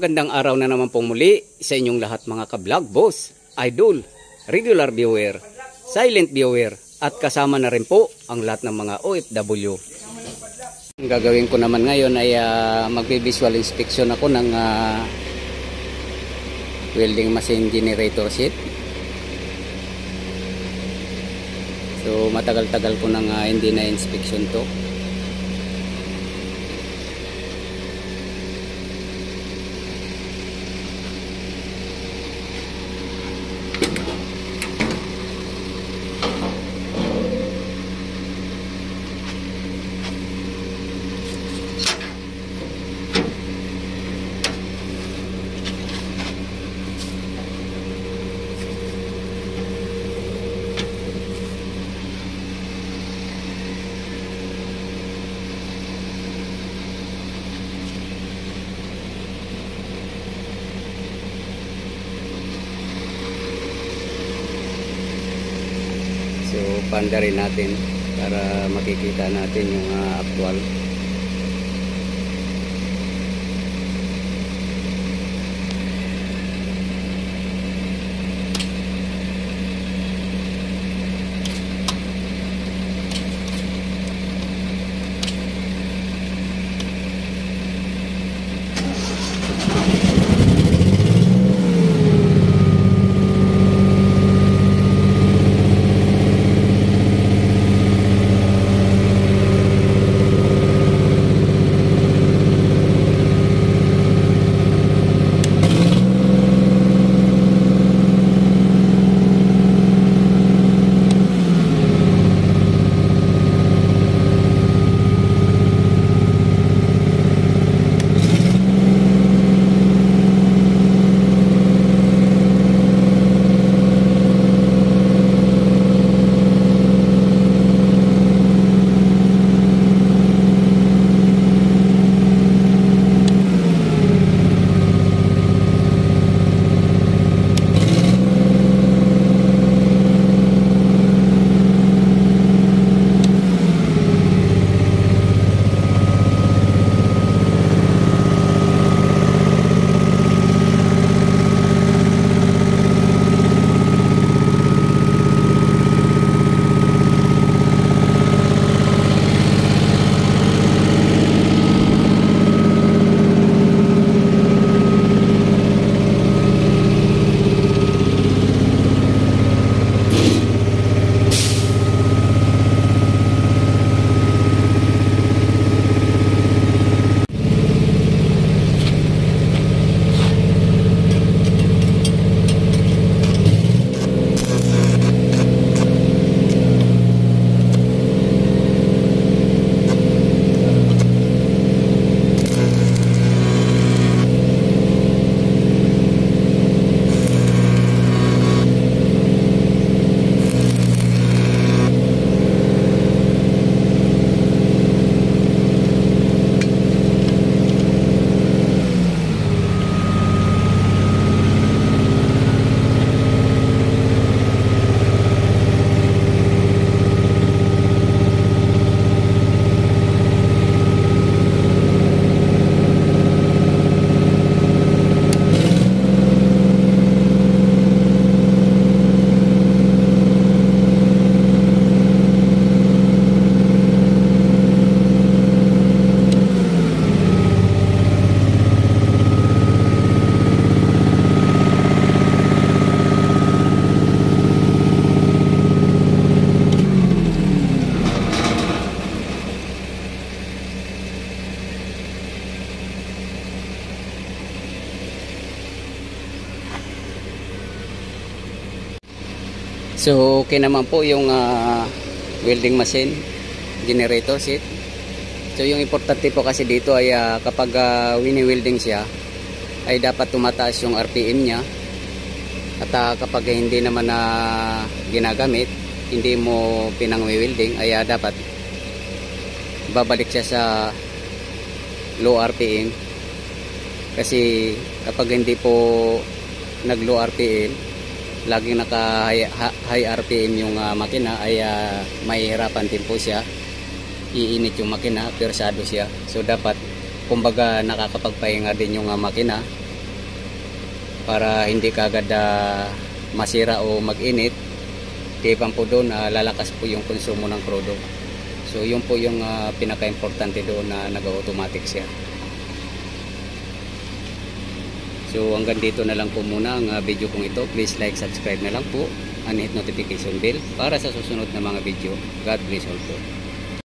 Magandang araw na naman pong muli sa inyong lahat mga ka-vlog, boss, idol, regular viewer, silent viewer at kasama na rin po ang lahat ng mga OFW. Ang gagawin ko naman ngayon ay magbe-visual inspection ako ng welding machine generator sheet. So matagal-tagal ko nang hindi na inspection to. So panda rin natin para makikita natin yung actual. So okay naman po yung welding machine generator sheet. So yung importante po kasi dito ay kapag wini-welding siya ay dapat tumataas yung RPM niya. At kapag hindi naman ginagamit, hindi mo pinang-welding, ay dapat babalik siya sa low RPM. Kasi kapag hindi po nag-low RPM, laging naka high RPM yung makina, ay mahihirapan din po siya, iinit yung makina, persado siya. So dapat kumbaga nakakapagpahinga din yung makina para hindi kagad masira o mag-init. Tipan po doon, lalakas po yung konsumo ng crudo. So yun po yung pinaka-importante doon na nag-automatic siya. So hanggang dito na lang po muna ang video kong ito. Please like, subscribe na lang po and hit notification bell para sa susunod na mga video. God bless all po.